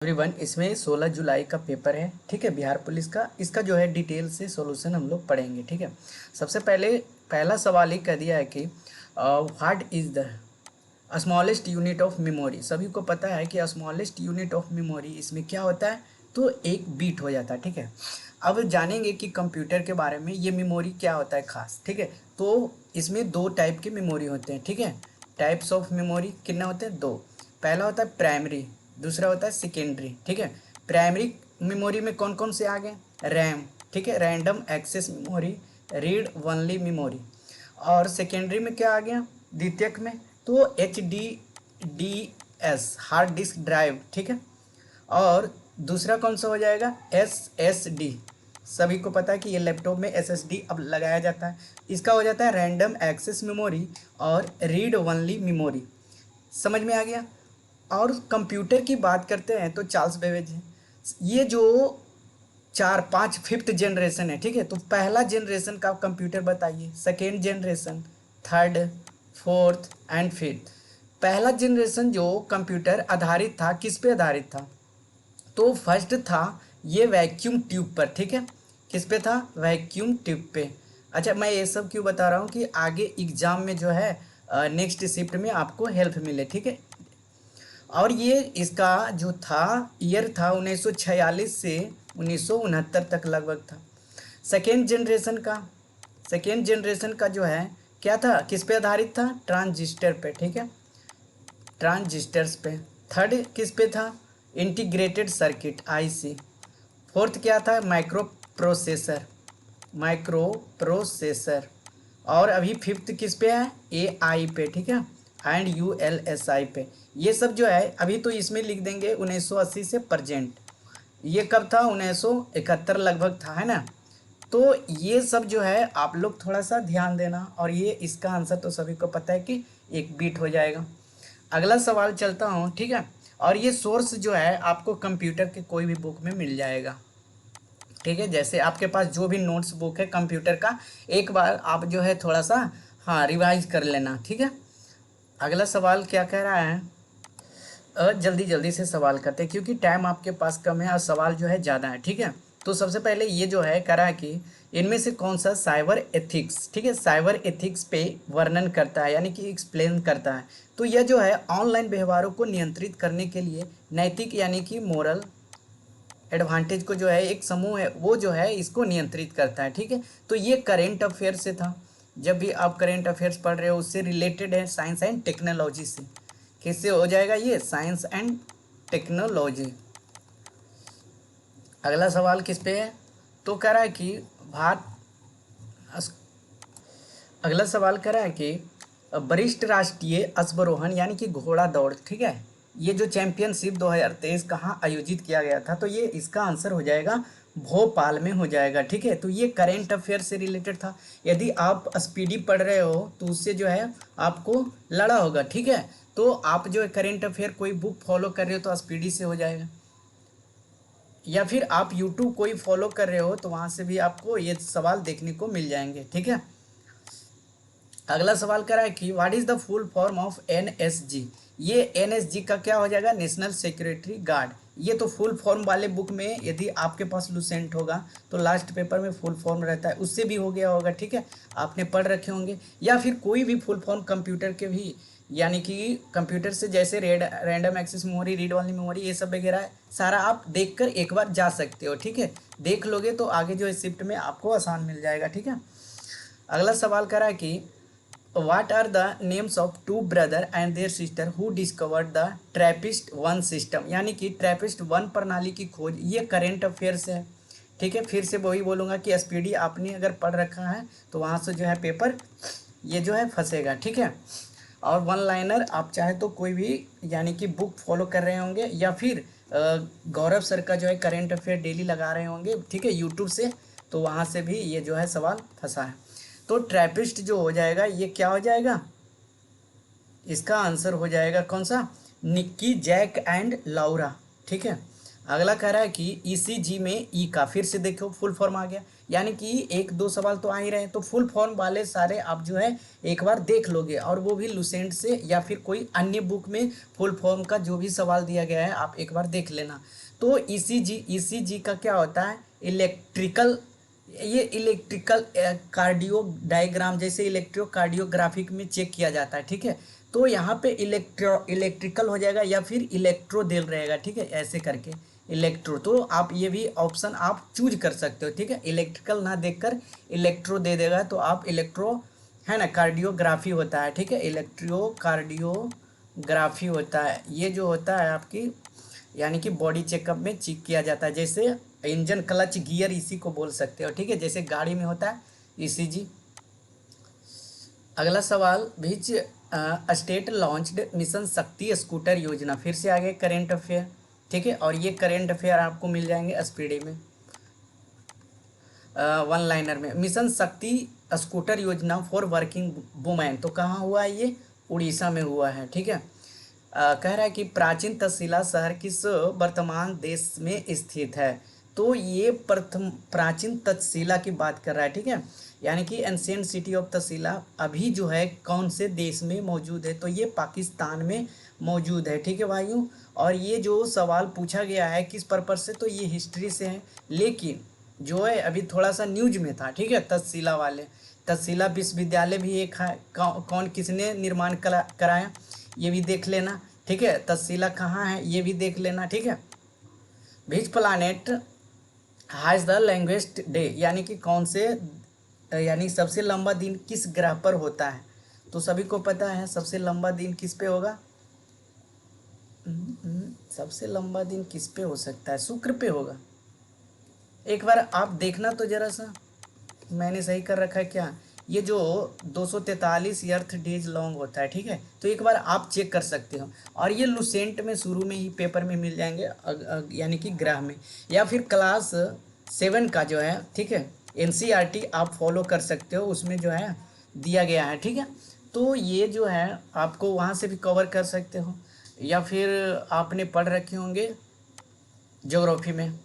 Everyone, इसमें 16 जुलाई का paper है। ठीक है, बिहार पुलिस का। इसका जो है डिटेल से सॉल्यूशन हम लोग पढ़ेंगे। ठीक है, सबसे पहले पहला सवाल ही कह दिया है कि what is the smallest unit of memory. सभी को पता है कि स्मॉलेस्ट यूनिट ऑफ मेमोरी इसमें क्या होता है, तो एक बीट हो जाता है। ठीक है, अब जानेंगे कि कंप्यूटर के बारे में ये मेमोरी क्या होता है खास। ठीक है, तो इसमें दो टाइप के मेमोरी होते हैं। ठीक है, टाइप्स ऑफ मेमोरी कितने होते हैं? दो। पहला होता है प्राइमरी, दूसरा होता है सेकेंडरी। ठीक है, प्राइमरी मेमोरी में कौन कौन से आ गए? रैम, ठीक है, random access memory, read only memory. और सेकेंडरी में क्या आ गया द्वितीयक में? तो HDDS, हार्ड डिस्क ड्राइव। ठीक है, और दूसरा कौन सा हो जाएगा? SSD। सभी को पता है कि ये लैपटॉप में SSD अब लगाया जाता है। इसका हो जाता है रैंडम एक्सेस मेमोरी और रीड ओनली मेमोरी। समझ में आ गया? और कंप्यूटर की बात करते हैं तो चार्ल्स बेबेज है। ये जो चार पाँच फिफ्थ जनरेशन है। ठीक है, तो पहला जनरेशन का कंप्यूटर बताइए, second generation, third, fourth and fifth. पहला जनरेशन जो कंप्यूटर आधारित था किस पे आधारित था? तो फर्स्ट था ये वैक्यूम ट्यूब पर। ठीक है, किस पे था? वैक्यूम ट्यूब पे। अच्छा, मैं ये सब क्यों बता रहा हूँ कि आगे एग्जाम में जो है नेक्स्ट शिफ्ट में आपको हेल्प मिले। ठीक है, और ये इसका जो था ईयर था 1946 से 1969 तक लगभग था। सेकेंड जनरेशन का जो है क्या था, किस पे आधारित था? ट्रांजिस्टर पे। ठीक है, ट्रांजिस्टर्स पे। थर्ड किस पे था? Integrated circuit, IC। फोर्थ क्या था? Micro processor. और अभी फिफ्थ किस पे है? AI पे। ठीक है, एंड ULSI पे। ये सब जो है अभी तो इसमें लिख देंगे 1980 से प्रेजेंट। ये कब था? 1971 लगभग था, है ना। तो ये सब जो है आप लोग थोड़ा सा ध्यान देना, और ये इसका आंसर तो सभी को पता है कि एक बीट हो जाएगा। अगला सवाल चलता हूँ। ठीक है, और ये सोर्स जो है आपको कंप्यूटर के कोई भी बुक में मिल जाएगा। ठीक है, जैसे आपके पास जो भी नोट्स बुक है कंप्यूटर का, एक बार आप जो है थोड़ा सा रिवाइज कर लेना। ठीक है, अगला सवाल क्या कह रहा है? जल्दी जल्दी से सवाल करते हैं क्योंकि टाइम आपके पास कम है और सवाल जो है ज़्यादा है। ठीक है, तो सबसे पहले ये जो है कह रहा है कि इनमें से कौन सा साइबर एथिक्स, ठीक है, साइबर एथिक्स पे वर्णन करता है, यानी कि एक्सप्लेन करता है। तो यह जो है ऑनलाइन व्यवहारों को नियंत्रित करने के लिए नैतिक यानी कि मोरल एडवांटेज को जो है एक समूह है वो जो है इसको नियंत्रित करता है। ठीक है, तो ये करेंट अफेयर से था। जब भी आप करेंट अफेयर्स पढ़ रहे हो उससे रिलेटेड है, साइंस एंड टेक्नोलॉजी से। किससे हो जाएगा ये? Science and technology. अगला सवाल किस पे है? तो कह रहा है कि भारत अगला सवाल कह रहा है कि वरिष्ठ राष्ट्रीय अश्वारोहण यानी कि घोड़ा दौड़, ठीक है, ये जो चैंपियनशिप 2023 कहाँ आयोजित किया गया था, तो ये इसका आंसर हो जाएगा भोपाल में हो जाएगा। ठीक है, तो ये करेंट अफेयर से रिलेटेड था। यदि आप स्पीडी पढ़ रहे हो तो उससे जो है आपको लड़ा होगा। ठीक है, तो आप जो है करेंट अफेयर कोई बुक फॉलो कर रहे हो तो स्पीडी से हो जाएगा, या फिर आप यूट्यूब कोई फॉलो कर रहे हो तो वहाँ से भी आपको ये सवाल देखने को मिल जाएंगे। ठीक है, अगला सवाल कर रहा है कि what is the full form of NSG। ये NSG का क्या हो जाएगा? National security guard. ये तो फुल फॉर्म वाले बुक में यदि आपके पास लुसेंट होगा तो लास्ट पेपर में फुल फॉर्म रहता है, उससे भी हो गया होगा। ठीक है, आपने पढ़ रखे होंगे, या फिर कोई भी फुल फॉर्म कंप्यूटर के भी, यानी कि कंप्यूटर से जैसे random access memory, read only memory, ये सब वगैरह है, सारा आप देखकर एक बार जा सकते हो। ठीक है, देख लोगे तो आगे जो है शिफ्ट में आपको आसान मिल जाएगा। ठीक है, अगला सवाल करा है कि What are the names of two brother and their sister who discovered the TRAPPIST-1 system। यानी कि TRAPPIST-1 प्रणाली की खोज, ये करेंट अफेयर्स है। ठीक है, फिर से वही बोलूँगा कि SPD आपने अगर पढ़ रखा है तो वहाँ से जो है पेपर ये जो है फंसेगा। ठीक है, और वन लाइनर आप चाहे तो कोई भी यानी कि बुक फॉलो कर रहे होंगे, या फिर गौरव सर का जो है करेंट अफेयर डेली लगा रहे होंगे, ठीक है, यूट्यूब से, तो वहाँ से भी ये जो है सवाल फंसा है। तो ट्रैपिस्ट जो हो जाएगा ये क्या हो जाएगा? इसका आंसर हो जाएगा कौन सा? Nikki, Jack and Laura. ठीक है, अगला कह रहा है कि ईसीजी में ई का फिर से देखो फुल फॉर्म आ गया, यानी कि एक दो सवाल तो आ ही रहे हैं, तो फुल फॉर्म वाले सारे आप जो है एक बार देख लोगे, और वो भी लुसेंट से या फिर कोई अन्य बुक में फुल फॉर्म का जो भी सवाल दिया गया है आप एक बार देख लेना। तो ईसीजी का क्या होता है, इलेक्ट्रिकल, ये इलेक्ट्रिकल कार्डियो डायग्राम जैसे इलेक्ट्रोकार्डियोग्राफिक में चेक किया जाता है, ठीक है। तो यहाँ पे इलेक्ट्रिकल हो जाएगा या फिर इलेक्ट्रो देल रहेगा, ठीक है, ऐसे करके इलेक्ट्रो। तो आप ये भी ऑप्शन आप चूज कर सकते हो, ठीक है, इलेक्ट्रिकल ना देखकर इलेक्ट्रो दे देगा तो आप इलेक्ट्रो है ना, कार्डियोग्राफी होता है, ठीक है, इलेक्ट्रो कार्डियोग्राफी होता है, ये जो होता है आपकी यानी कि बॉडी चेकअप में चेक किया जाता है, जैसे इंजन क्लच गियर इसी को बोल सकते हो, ठीक है, जैसे गाड़ी में होता है ईसीजी। अगला सवाल, विच स्टेट लॉन्च्ड मिशन शक्ति स्कूटर योजना, फिर से आगे करेंट अफेयर, ठीक है, और ये करेंट अफेयर आपको मिल जाएंगे स्पीडी में, वन लाइनर में। मिशन शक्ति स्कूटर योजना फॉर वर्किंग वुमेन, तो कहाँ हुआ है ये, उड़ीसा में हुआ है, ठीक है। कह रहा है कि प्राचीन तक्षशिला शहर किस वर्तमान देश में स्थित है, तो ये प्रथम प्राचीन तक्षशिला की बात कर रहा है, ठीक है, यानी कि एंशियंट सिटी ऑफ तक्षशिला अभी जो है कौन से देश में मौजूद है, तो ये पाकिस्तान में मौजूद है, ठीक है भाइयों। और ये जो सवाल पूछा गया है किस पर्पज से, तो ये हिस्ट्री से है, लेकिन जो है अभी थोड़ा सा न्यूज में था, ठीक है, तक्षशिला वाले, तक्षशिला विश्वविद्यालय भी एक है, कौन किसने निर्माण कराया ये भी देख लेना, ठीक है, तक्षशिला कहाँ है ये भी देख लेना, ठीक है। Which planet has the longest day, यानी कि कौन से यानी सबसे लंबा दिन किस ग्रह पर होता है, तो सभी को पता है सबसे लंबा दिन किस पे होगा, सबसे लंबा दिन किस पे हो सकता है, शुक्र पे होगा। एक बार आप देखना तो जरा सा, मैंने सही कर रखा है क्या, ये जो 243 अर्थ डेज लॉन्ग होता है, ठीक है, तो एक बार आप चेक कर सकते हो, और ये लुसेंट में शुरू में ही पेपर में मिल जाएंगे, यानी कि ग्रह में, या फिर क्लास 7 का जो है, ठीक है, एनसीईआरटी आप फॉलो कर सकते हो, उसमें जो है दिया गया है, ठीक है। तो ये जो है आपको वहाँ से भी कवर कर सकते हो, या फिर आपने पढ़ रखे होंगे ज्योग्राफी में।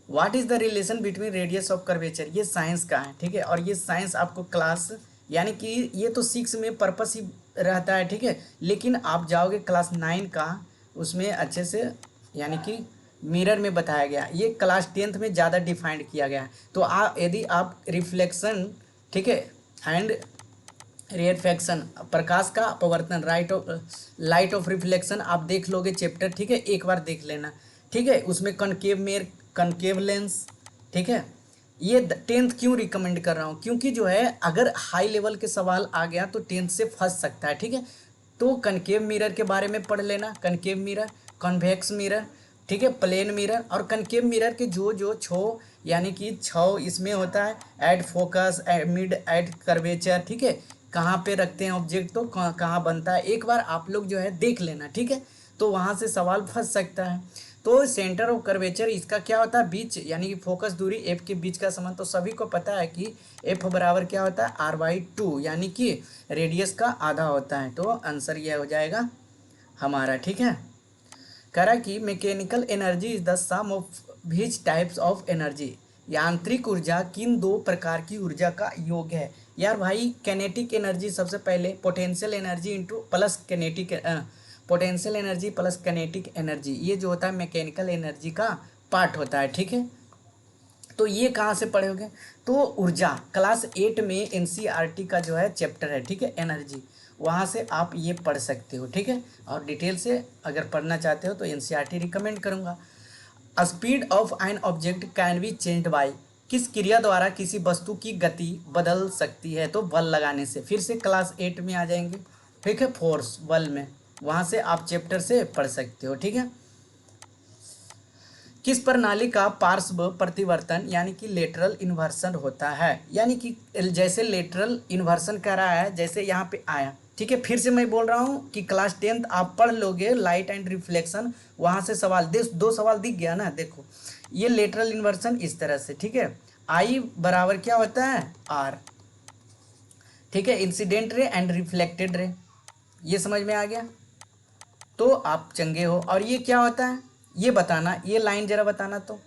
What is the relation between radius of curvature, ये साइंस का है, ठीक है, और ये साइंस आपको क्लास यानी कि ये तो 6 में पर्पस ही रहता है, ठीक है, लेकिन आप जाओगे क्लास 9 का, उसमें अच्छे से यानी कि मिरर में बताया गया, ये क्लास 10th में ज़्यादा डिफाइंड किया गया है। तो यदि आप रिफ्लेक्शन, ठीक है, एंड रिफ्रैक्शन, प्रकाश का अपवर्तन, लाइट ऑफ रिफ्लेक्शन आप देख लोगे चैप्टर, ठीक है, एक बार देख लेना, ठीक है, उसमें कनकेव लेंस, ठीक है। ये 10th क्यों रिकमेंड कर रहा हूँ, क्योंकि जो है अगर हाई लेवल के सवाल आ गया तो 10th से फंस सकता है, ठीक है। तो कनकेव मिरर के बारे में पढ़ लेना, कनकेव मिरर, कॉन्वेक्स मिरर, ठीक है, प्लेन मिरर, और कनकेव मिरर के जो जो छो यानी कि 6 इसमें होता है, एड फोकस, मिड, एड कर्वेचर, ठीक है, कहाँ पे रखते हैं ऑब्जेक्ट, तो कहाँ बनता है, एक बार आप लोग जो है देख लेना, ठीक है, तो वहाँ से सवाल फंस सकता है। तो सेंटर ऑफ कर्वेचर इसका क्या होता है, बीच यानी कि फोकस दूरी एफ के बीच का संबंध, तो सभी को पता है कि एफ बराबर क्या होता है, R/2, यानी कि रेडियस का आधा होता है, तो आंसर यह हो जाएगा हमारा, ठीक है। कह रहा है कि mechanical energy is the sum of which types of energy, यांत्रिक ऊर्जा किन दो प्रकार की ऊर्जा का योग है। यार भाई कैनेटिक एनर्जी सबसे पहले, potential energy into plus kinetic, potential energy plus kinetic energy, ये जो होता है मैकेनिकल एनर्जी का पार्ट होता है, ठीक है। तो ये कहाँ से पढ़ोगे, तो ऊर्जा क्लास 8 में एनसीईआरटी का जो है चैप्टर है, ठीक है, एनर्जी, वहाँ से आप ये पढ़ सकते हो, ठीक है, और डिटेल से अगर पढ़ना चाहते हो तो एनसीईआरटी रिकमेंड करूँगा। Speed of an object can be changed by, किस क्रिया द्वारा किसी वस्तु की गति बदल सकती है, तो बल लगाने से, फिर से क्लास 8 में आ जाएंगे, ठीक है, फोर्स बल में, वहाँ से आप चैप्टर से पढ़ सकते हो, ठीक है। किस प्रणाली का पार्श्व प्रतिवर्तन यानी कि लेटरल इन्वर्सन होता है, यानी कि जैसे लेटरल इन्वर्सन कह रहा है, जैसे यहाँ पे आया, ठीक है, फिर से मैं बोल रहा हूँ कि क्लास 10th आप पढ़ लोगे, लाइट एंड रिफ्लेक्शन, वहाँ से सवाल दो सवाल दिख गया ना, देखो ये लेटरल इन्वर्सन इस तरह से, ठीक है, आई बराबर क्या होता है, R, ठीक है, incident ray and reflected ray, ये समझ में आ गया, तो आप चंगे हो। और ये क्या होता है, ये बताना, ये लाइन जरा बताना तो,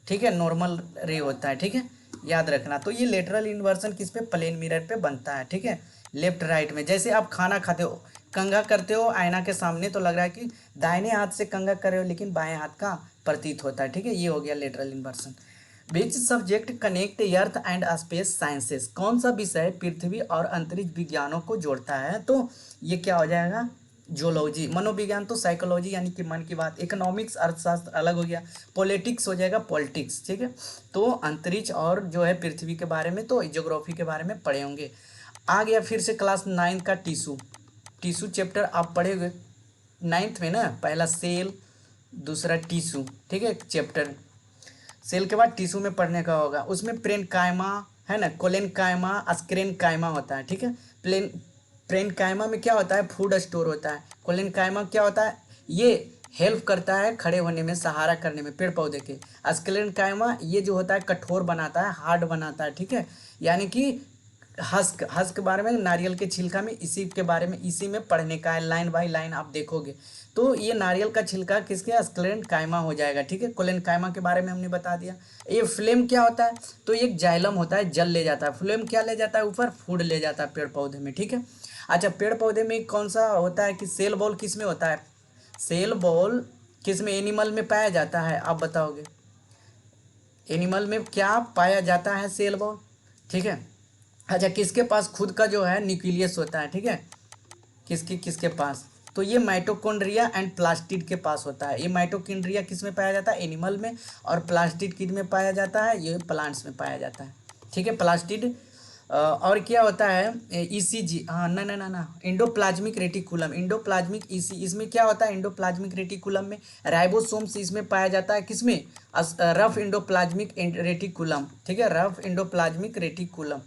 ठीक है, नॉर्मल रे होता है, ठीक है, याद रखना। तो ये लेटरल इन्वर्सन किस पे, प्लेन मिरर पे बनता है, ठीक है, लेफ्ट राइट में। जैसे आप खाना खाते हो, कंघा करते हो आईना के सामने, तो लग रहा है कि दाहिने हाथ से कंघा कर रहे हो, लेकिन बाएं हाथ का प्रतीत होता है, ठीक है, ये हो गया lateral inversion. Which subject connect earth and space sciences, कौन सा विषय पृथ्वी और अंतरिक्ष विज्ञानों को जोड़ता है, तो ये क्या हो जाएगा, जोलॉजी। मनोविज्ञान तो साइकोलॉजी यानी कि मन की बात। इकोनॉमिक्स अर्थशास्त्र अलग हो गया। पॉलिटिक्स हो जाएगा पॉलिटिक्स, ठीक है। तो अंतरिक्ष और जो है पृथ्वी के बारे में तो ज्योग्राफी के बारे में पढ़े होंगे। आ गया फिर से क्लास 9 का टिश्यू। टिश्यू चैप्टर आप पढ़े 9th में ना, पहला सेल, दूसरा टिश्यू, ठीक है, चैप्टर। सेल के बाद टिश्यू में पढ़ने का होगा, उसमें प्रेनकाइमा है ना, कोलेनकाइमा, स्क्रेनकाइमा होता है, ठीक है। प्रेनकाइमा में क्या होता है, फूड स्टोर होता है। कोलेनकाइमा क्या होता है, ये हेल्प करता है खड़े होने में, सहारा करने में पेड़ पौधे के। स्क्लेनकाइमा ये जो होता है कठोर बनाता है, हार्ड बनाता है, ठीक है, यानी कि हस्क, हस्क के बारे में, नारियल के छिलका में, इसी के बारे में, इसी में पढ़ने का है, लाइन बाय लाइन आप देखोगे। तो ये नारियल का छिलका किसके, स्क्लेन कायमा हो जाएगा, ठीक है। कोलेन कायमा के बारे में हमने बता दिया। ये फ्लेम क्या होता है, तो एक जाइलम होता है, जल ले जाता है। फ्लेम क्या ले जाता है ऊपर, फूड ले जाता है पेड़ पौधे में, ठीक है। अच्छा, पेड़ पौधे में कौन सा होता है कि सेल बॉल किस में होता है, सेल बॉल किस में, एनिमल में पाया जाता है, आप बताओगे एनिमल में क्या पाया जाता है, सेल बॉल, ठीक है। अच्छा, किसके पास खुद का जो है न्यूक्लियस होता है, ठीक है, किसके किसके पास, तो ये माइटोकॉन्ड्रिया एंड प्लास्टिड के पास होता है। ये माइटोकॉन्ड्रिया किस में पाया जाता है, एनिमल में, और प्लास्टिड किस में पाया जाता है, ये प्लांट्स में पाया जाता है, ठीक है, प्लास्टिड। और क्या होता है, ईसीजी, हाँ, ना ना ना ना, इंडोप्लाज्मिक रेटिकुलम, इंडोप्लाज्मिक ईसी, इसमें क्या होता है, इंडोप्लाज्मिक रेटिकुलम में राइबोसोम्स इसमें पाया जाता है, किसमें, रफ इंडोप्लाज्मिक रेटिकुलम, ठीक है, रफ इंडोप्लाज्मिक रेटिकुलम।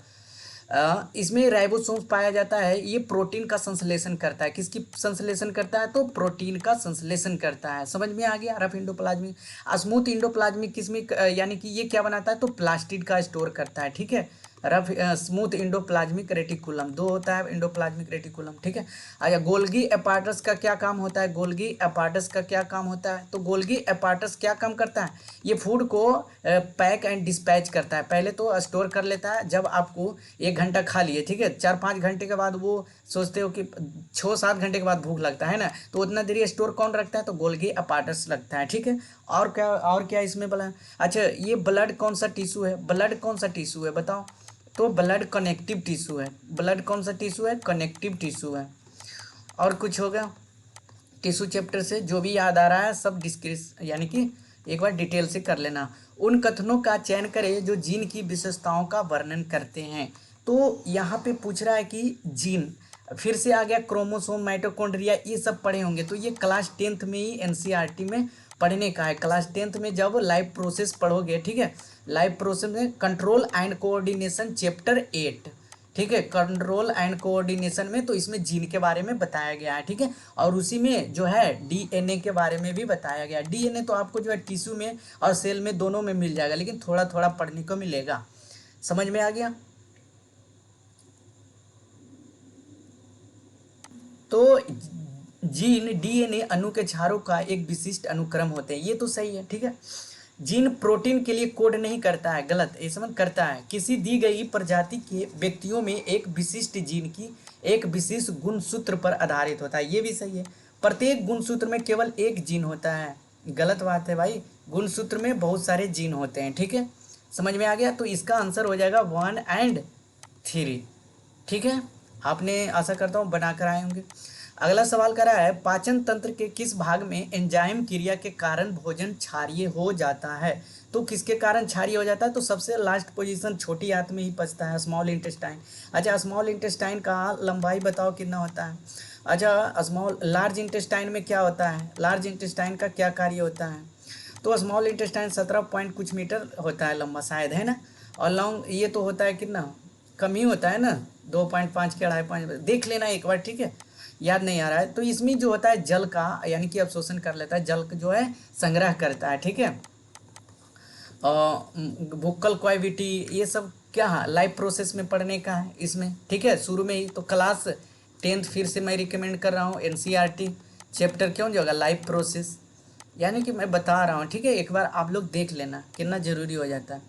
इसमें राइबोसोम्स पाया जाता है। ये प्रोटीन का संश्लेषण करता है, किसकी संश्लेषण करता है, तो प्रोटीन का संश्लेषण करता है। समझ में आ गया, रफ इंडोप्लाज्मिक। स्मूथ इंडोप्लाज्मिक किसमें, यानी कि ये क्या बनाता है, तो प्लास्टिड का स्टोर करता है, ठीक है। रफ स्मूथ इंडोप्लाज्मिक रेटिकुलम, दो होता है इंडोप्लाज्मिक रेटिकुलम, ठीक है। अच्छा, गोल्गी एपार्टस का क्या काम होता है, गोल्गी एपार्टस का क्या काम होता है, तो गोल्गी एपार्टस क्या काम करता है, ये फूड को पैक एंड डिस्पैच करता है। पहले तो स्टोर कर लेता है, जब आपको 1 घंटा खा लिए, ठीक है, 4-5 घंटे के बाद वो सोचते हो कि 6-7 घंटे के बाद भूख लगता है ना, तो उतना देरी स्टोर कौन रखता है, तो गोल्गी एपार्टस लगता है, ठीक है। और क्या इसमें बोला। अच्छा, ये ब्लड कौन सा टिश्यू है, ब्लड कौन सा टिश्यू है बताओ, तो ब्लड कनेक्टिव टिश्यू है। ब्लड कौन सा टिश्यू है, कनेक्टिव टिश्यू है। और कुछ होगा टिश्यू चैप्टर से जो भी याद आ रहा है सब डिस्क्रिस यानी कि एक बार डिटेल से कर लेना। उन कथनों का चयन करें जो जीन की विशेषताओं का वर्णन करते हैं। तो यहाँ पे पूछ रहा है कि जीन, फिर से आ गया क्रोमोसोम, माइटोकॉन्ड्रिया, ये सब पढ़े होंगे। तो ये क्लास 10th में ही एनसीईआरटी में पढ़ने का है। क्लास 10th में जब लाइव प्रोसेस पढ़ोगे, ठीक है, लाइव प्रोसेस में कंट्रोल एंड कोऑर्डिनेशन चैप्टर 8, ठीक है, कंट्रोल एंड कोऑर्डिनेशन में, तो इसमें जीन के बारे में बताया गया है, ठीक है। और उसी में जो है डीएनए के बारे में भी बताया गया है। डीएनए तो आपको जो है टिश्यू में और सेल में दोनों में मिल जाएगा, लेकिन थोड़ा थोड़ा पढ़ने को मिलेगा। समझ में आ गया। तो जीन डीएनए अणु के क्षारों का एक विशिष्ट अनुक्रम होते हैं, ये तो सही है, ठीक है। जीन प्रोटीन के लिए कोड नहीं करता है, गलत, ये समझ, करता है। किसी दी गई प्रजाति के व्यक्तियों में एक विशिष्ट जीन की एक विशेष गुणसूत्र पर आधारित होता है, ये भी सही है। प्रत्येक गुणसूत्र में केवल एक जीन होता है, गलत बात है भाई, गुणसूत्र में बहुत सारे जीन होते हैं, ठीक है। समझ में आ गया। तो इसका आंसर हो जाएगा 1 और 3, ठीक है। आपने आशा करता हूँ बनाकर आए होंगे। अगला सवाल करा है, पाचन तंत्र के किस भाग में एंजाइम क्रिया के कारण भोजन क्षारीय हो जाता है, तो किसके कारण क्षारीय हो जाता है, तो सबसे लास्ट पोजीशन छोटी आंत में ही पचता है, स्मॉल इंटेस्टाइन। अच्छा, स्मॉल इंटेस्टाइन का लंबाई बताओ कितना होता है। अच्छा, लार्ज इंटेस्टाइन में क्या होता है, लार्ज इंटेस्टाइन का क्या कार्य होता है, तो स्मॉल इंटेस्टाइन 17 पॉइंट कुछ मीटर होता है लंबा, शायद, है ना। और लॉन्ग ये तो होता है कितना, कम ही होता है ना, 2.5 के 2.5 देख लेना एक बार, ठीक है, याद नहीं आ रहा है। तो इसमें जो होता है जल का यानी कि अवशोषण कर लेता है, जल जो है संग्रह करता है, ठीक है। और वोकल क्वाविटी ये सब क्या है, लाइफ प्रोसेस में पढ़ने का है इसमें, ठीक है, शुरू में ही। तो क्लास 10th फिर से मैं रिकमेंड कर रहा हूँ, एनसीईआरटी चैप्टर क्यों जो होगा, लाइफ प्रोसेस, यानी कि मैं बता रहा हूँ, ठीक है, एक बार आप लोग देख लेना कितना जरूरी हो जाता है।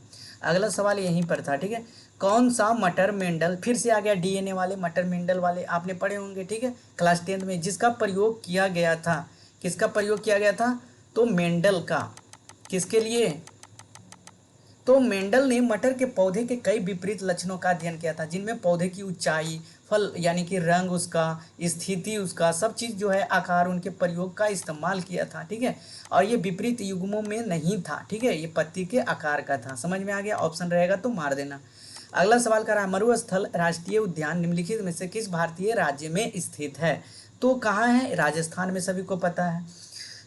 अगला सवाल यहीं पर था, ठीक है। कौन सा मटर मेंडल, फिर से आ गया डीएनए वाले, मटर मेंडल वाले आपने पढ़े होंगे, ठीक है, क्लास 10 में, जिसका प्रयोग किया गया था, किसका प्रयोग किया गया था, तो मेंडल का, किसके लिए, तो मेंडल ने मटर के पौधे के कई विपरीत लक्षणों का अध्ययन किया था, जिनमें पौधे की ऊंचाई, फल यानी कि रंग उसका, स्थिति उसका, सब चीज़ जो है, आकार, उनके प्रयोग का इस्तेमाल किया था, ठीक है। और ये विपरीत युग्मों में नहीं था, ठीक है, ये पत्ती के आकार का था। समझ में आ गया, ऑप्शन रहेगा तो मार देना। अगला सवाल कर रहा है, मरुस्थल राष्ट्रीय उद्यान निम्नलिखित में से किस भारतीय राज्य में स्थित है, तो कहाँ है, राजस्थान में, सभी को पता है।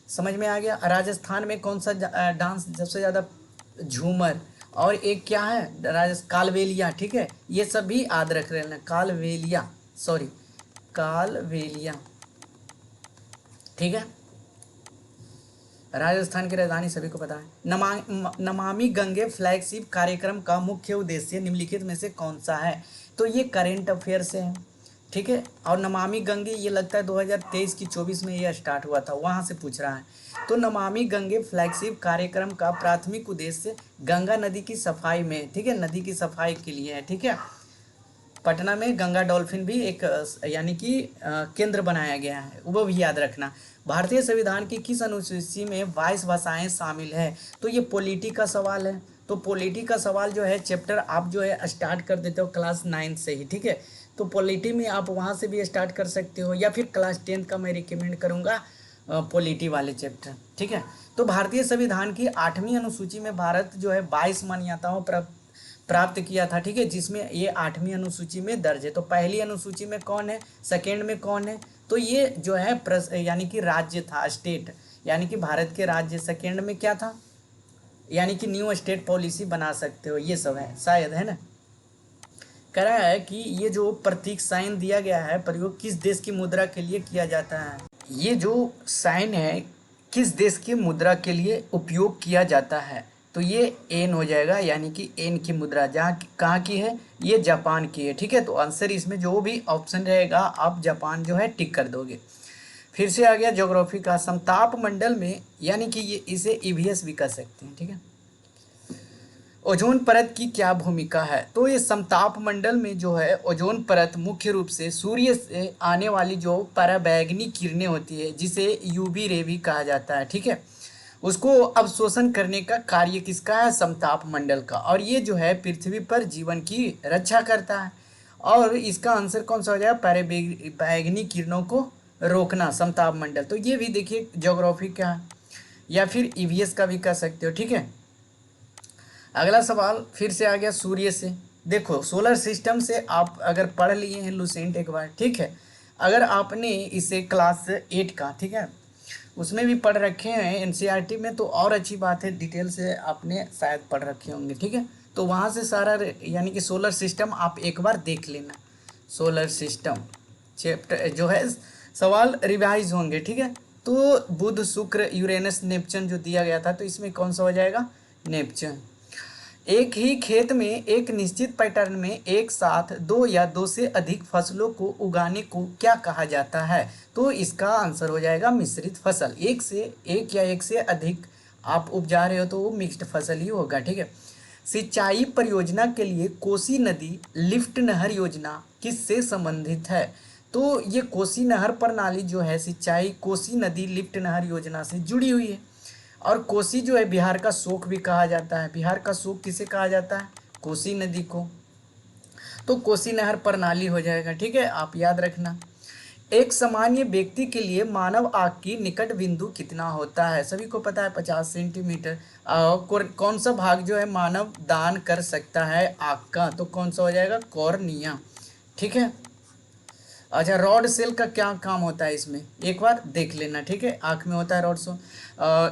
समझ में आ गया। राजस्थान में कौन सा डांस सबसे ज़्यादा, झूमर, और एक क्या है, कालबेलिया, ठीक है, ये सभी याद रख रहे हैं, कालबेलिया, सॉरी, कालबेलिया, ठीक है। राजस्थान की राजधानी सभी को पता है। नमामि गंगे फ्लैगशिप कार्यक्रम का मुख्य उद्देश्य निम्नलिखित में से कौन सा है, तो ये करेंट अफेयर से है, ठीक है। और नमामि गंगे ये लगता है 2023 की 24 में ये स्टार्ट हुआ था, वहाँ से पूछ रहा है। तो नमामि गंगे फ्लैगशिप कार्यक्रम का प्राथमिक उद्देश्य गंगा नदी की सफाई में, ठीक है, नदी की सफाई के लिए है, ठीक है। पटना में गंगा डॉल्फिन भी एक यानी कि केंद्र बनाया गया है, वो भी याद रखना। भारतीय संविधान की किस अनुसूची में 22 भाषाएं शामिल है, तो ये पॉलिटी का सवाल है। तो पॉलिटी का सवाल जो है चैप्टर आप जो है स्टार्ट कर देते हो क्लास 9 से ही, ठीक है। तो पॉलिटी में आप वहाँ से भी स्टार्ट कर सकते हो, या फिर क्लास 10 का मैं रिकमेंड करूँगा पॉलिटी वाले चैप्टर, ठीक है। तो भारतीय संविधान की 8वीं अनुसूची में भारत जो है 22 मान्यताओं प्राप्त किया था, ठीक है, जिसमें ये 8वीं अनुसूची में दर्ज है। तो पहली अनुसूची में कौन है, सेकेंड में कौन है, तो ये जो है यानी कि राज्य था, स्टेट, यानी कि भारत के राज्य। सेकेंड में क्या था, यानी कि न्यू स्टेट पॉलिसी बना सकते हो, ये सब है शायद, है ना। कह रहा है कि ये जो प्रतीक साइन दिया गया है प्रयोग किस देश की मुद्रा के लिए किया जाता है, ये जो साइन है किस देश की मुद्रा के लिए उपयोग किया जाता है, तो ये एन हो जाएगा, यानी कि एन की मुद्रा जहाँ कहाँ की है, ये जापान की है, ठीक है। तो आंसर इसमें जो भी ऑप्शन रहेगा आप जापान जो है टिक कर दोगे। फिर से आ गया ज्योग्राफी का, समताप मंडल में, यानी कि ये इसे ईवीएस भी कर सकते हैं, ठीक है। ओजोन परत की क्या भूमिका है, तो ये समताप मंडल में जो है ओजोन परत मुख्य रूप से सूर्य से आने वाली जो पराबैंगनी किरणें होती है, जिसे यूवी रे भी कहा जाता है, ठीक है, उसको अवशोषण करने का कार्य किसका है, समताप मंडल का। और ये जो है पृथ्वी पर जीवन की रक्षा करता है। और इसका आंसर कौन सा हो जाएगा, पराबैंगनी किरणों को रोकना, समताप मंडल। तो ये भी देखिए ज्योग्राफी का है, या फिर ईवीएस का भी कर सकते हो, ठीक है। अगला सवाल फिर से आ गया सूर्य से। देखो सोलर सिस्टम से आप अगर पढ़ लिए हैं लुसेंट एक बार, ठीक है, अगर आपने इसे क्लास 8 का, ठीक है, उसमें भी पढ़ रखे हैं एनसीईआरटी में, तो और अच्छी बात है, डिटेल से आपने शायद पढ़ रखे होंगे, ठीक है। तो वहाँ से सारा यानी कि सोलर सिस्टम आप एक बार देख लेना। सोलर सिस्टम चैप्टर जो है सवाल रिवाइज होंगे, ठीक है। तो बुध, शुक्र, यूरेनस, नेपच्यून जो दिया गया था, तो इसमें कौन सा हो जाएगा, नेपच्यून। एक ही खेत में एक निश्चित पैटर्न में एक साथ दो या दो से अधिक फसलों को उगाने को क्या कहा जाता है, तो इसका आंसर हो जाएगा मिश्रित फसल। एक से एक या एक से अधिक आप उपजा रहे हो तो वो मिक्स्ड फसल ही होगा, ठीक है। सिंचाई परियोजना के लिए कोसी नदी लिफ्ट नहर योजना किससे संबंधित है, तो ये कोसी नहर प्रणाली जो है सिंचाई कोसी नदी लिफ्ट नहर योजना से जुड़ी हुई है। और कोसी जो है बिहार का शोक भी कहा जाता है। बिहार का शोक किसे कहा जाता है, कोसी नदी को। तो कोसी नहर प्रणाली हो जाएगा, ठीक है, आप याद रखना। एक सामान्य व्यक्ति के लिए मानव आँख की निकट बिंदु कितना होता है, सभी को पता है 50 सेंटीमीटर। कौन सा भाग जो है मानव दान कर सकता है आँख का, तो कौन सा हो जाएगा, कॉर्निया, ठीक है। अच्छा रॉड सेल का क्या काम होता है इसमें, एक बार देख लेना, ठीक है, आँख में होता है रॉड सेल।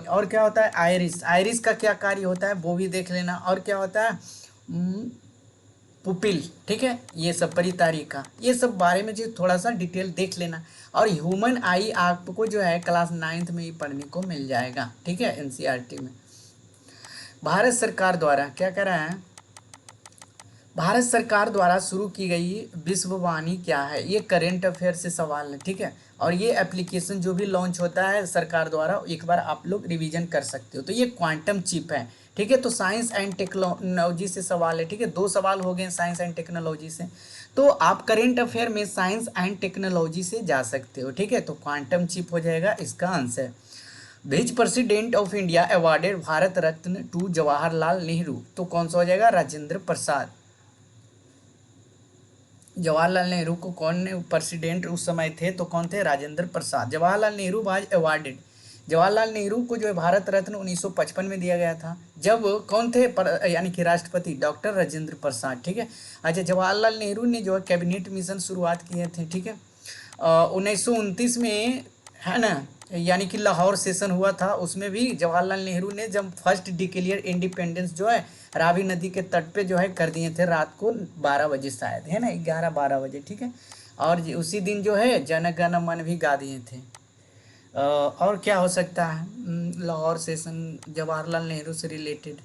और क्या होता है, आयरिस, आयरिस का क्या कार्य होता है वो भी देख लेना। और क्या होता है, पुपिल, ठीक है, ये सब परितारी का, ये सब बारे में जो थोड़ा सा डिटेल देख लेना। और ह्यूमन आई आपको जो है क्लास 9th में ही पढ़ने को मिल जाएगा, ठीक है, एनसीईआरटी में। भारत सरकार द्वारा क्या कर रहा है, भारत सरकार द्वारा शुरू की गई विश्ववाणी क्या है, ये करेंट अफेयर से सवाल है, ठीक है। और ये एप्लीकेशन जो भी लॉन्च होता है सरकार द्वारा, एक बार आप लोग रिवीजन कर सकते हो। तो ये क्वांटम चिप है, ठीक है। तो साइंस एंड टेक्नोलॉजी से सवाल है, ठीक है। 2 सवाल हो गए साइंस एंड टेक्नोलॉजी से। तो आप करेंट अफेयर में साइंस एंड टेक्नोलॉजी से जा सकते हो, ठीक है। तो क्वांटम चिप हो जाएगा इसका answer. Which president of India awarded Bharat Ratna to Jawaharlal Nehru? तो कौन सा हो जाएगा? राजेंद्र प्रसाद। जवाहरलाल नेहरू को कौन प्रेसिडेंट उस समय थे? तो कौन थे? राजेंद्र प्रसाद। जवाहरलाल नेहरू वाज अवार्डेड, जवाहरलाल नेहरू को जो है भारत रत्न 1955 में दिया गया था। जब कौन थे यानी कि राष्ट्रपति? डॉक्टर राजेंद्र प्रसाद, ठीक है। अच्छा, जवाहरलाल नेहरू ने जो है कैबिनेट मिशन शुरुआत किए थे, ठीक है। 1929 में, है ना, यानी कि लाहौर सेशन हुआ था, उसमें भी जवाहरलाल नेहरू ने जब फर्स्ट डिक्लेयर इंडिपेंडेंस जो है रावी नदी के तट पे जो है कर दिए थे, रात को 12 बजे शायद, है ना, 11-12 बजे, ठीक है। और उसी दिन जो है जन गण मन भी गा दिए थे। और क्या हो सकता है लाहौर सेशन जवाहरलाल नेहरू से related?